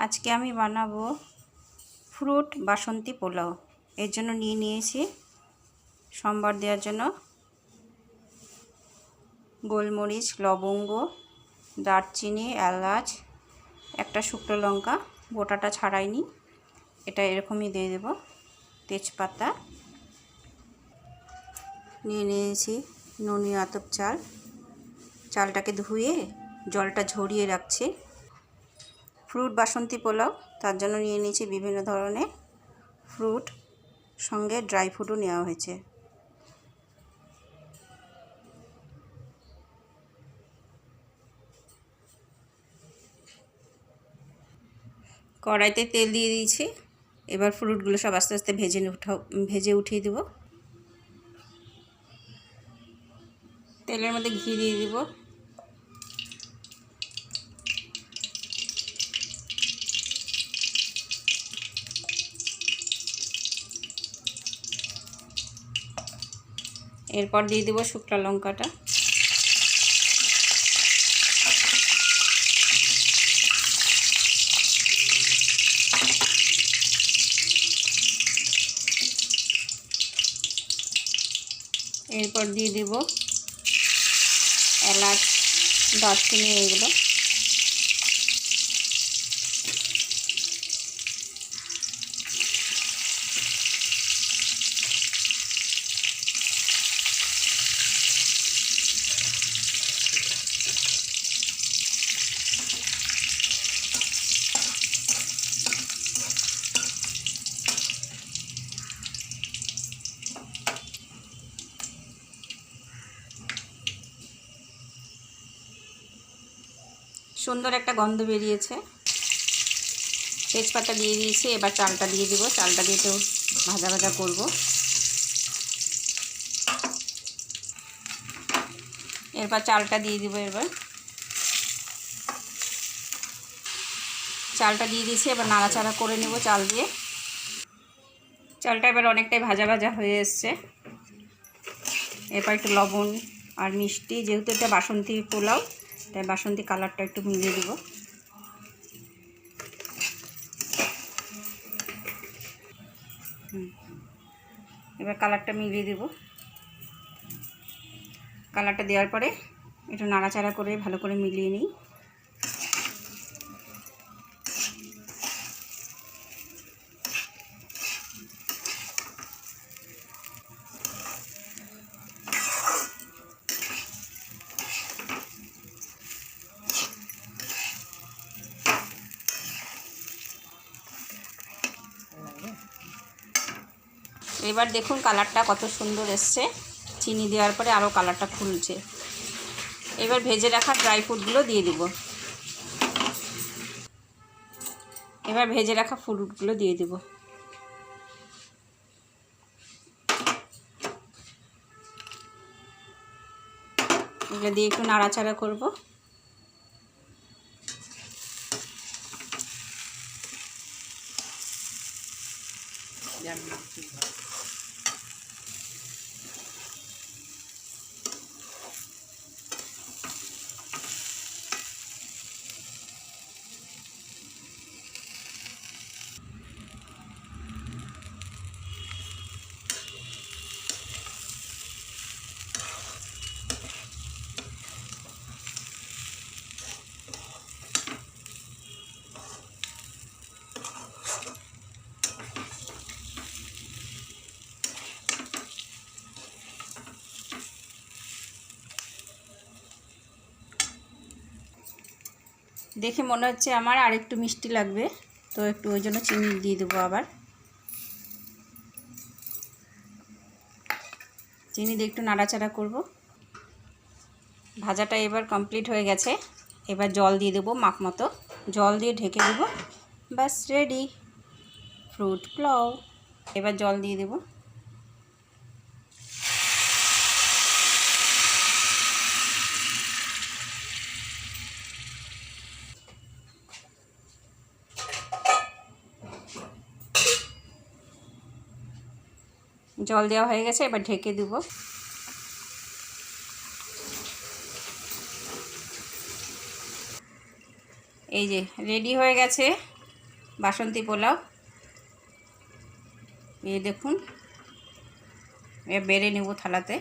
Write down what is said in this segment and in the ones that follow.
আজকে আমি বানাবো ফ্রুট বাসন্তী পোলাও। এর জন্য নিয়েছি সম্বার দেওয়ার জন্য গোলমরিচ, লবঙ্গ, দারচিনি, এলাচ, একটা শুকনো লঙ্কা, গোটাটা ছাড়াইনি, এটা এরকমই দিয়ে দেব। তেজপাতা নিয়েছি, নুনি আতপ চাল, চালটাকে ধুয়ে জলটা ঝরিয়ে রাখছি। ফ্রুট বাসন্তী পোলাও, তার জন্য নিয়েছি বিভিন্ন ধরনের ফ্রুট, সঙ্গে ড্রাই ফ্রুটও নেওয়া হয়েছে। কড়াইতে তেল দিয়ে দিয়েছি, এবার ফ্রুটগুলো সব আস্তে আস্তে ভেজে উঠিয়ে দেব। তেলের মধ্যে ঘি দিয়ে দিব, এরপর দিয়ে দেব শুকনো লঙ্কাটা, এরপর দিয়ে দেব এলাচ, দারচিনি, এগুলো সুন্দর একটা গন্ধ বেরিয়েছে। তেজপাতা দিয়ে দিয়েছি, এবার চালটা দিয়ে দিব। চালটা দিয়ে তো ভাজা ভাজা করব। এরপর চালটা দিয়ে দিব, এবার চালটা দিয়ে দিয়েছি, এবার নাড়াচাড়া করে নেব চাল দিয়ে। চালটা এবার অনেকটাই ভাজা ভাজা হয়ে এসছে। এরপর একটু লবণ আর মিষ্টি, যেহেতু এটা বাসন্তী পোলাও তাই বাসন্তী কালারটা একটু মিলিয়ে দেব। এবার কালারটা মিলিয়ে দেব। কালারটা দেওয়ার পরে একটু নাড়াচাড়া করে ভালো করে মিলিয়ে নিই। এবার দেখুন কালারটা কত সুন্দর এসছে। চিনি দেওয়ার পরে আরও কালারটা খুলছে। এবার ভেজে রাখা ড্রাই ফ্রুটগুলো দিয়ে দিব। এবার ভেজে রাখা ফ্রুটগুলো দিয়ে দিব। এগুলো দিয়ে একটু নাড়াচাড়া করব। দেখে মনে হচ্ছে আমার আর একটু মিষ্টি লাগবে, তো একটু ওই জন্য চিনি দিয়ে দেবো। আবার চিনি দিয়ে একটু নাড়াচাড়া করব। ভাজাটা এবার কমপ্লিট হয়ে গেছে। এবার জল দিয়ে দেবো মাপ মতো, জল দিয়ে ঢেকে দেবো। ব্যাস রেডি ফ্রুট পোলাও। এবার জল দিয়ে দেবো। জল দেওয়া হয়ে গেছে, এবার ঢেকে দেব। এই যে রেডি হয়ে গেছে বাসন্তী পোলাও। এই দেখুন, বেড়ে নেব থালাতে।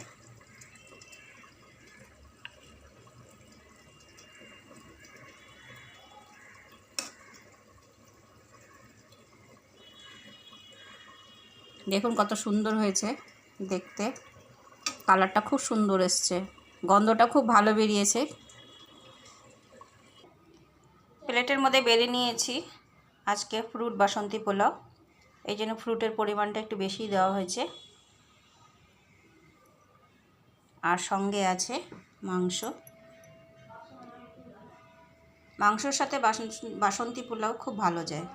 দেখুন কত সুন্দর হয়েছে দেখতে, কালারটা খুব সুন্দর এসছে, গন্ধটা খুব ভালো বেরিয়েছে। প্লেটের মধ্যে বেড়ে নিয়েছি আজকে ফ্রুট বাসন্তী পোলাও। এই জন্য ফ্রুটের পরিমাণটা একটু বেশি দেওয়া হয়েছে। আর সঙ্গে আছে মাংস। মাংসর সাথে বাসন্তী পোলাও খুব ভালো যায়।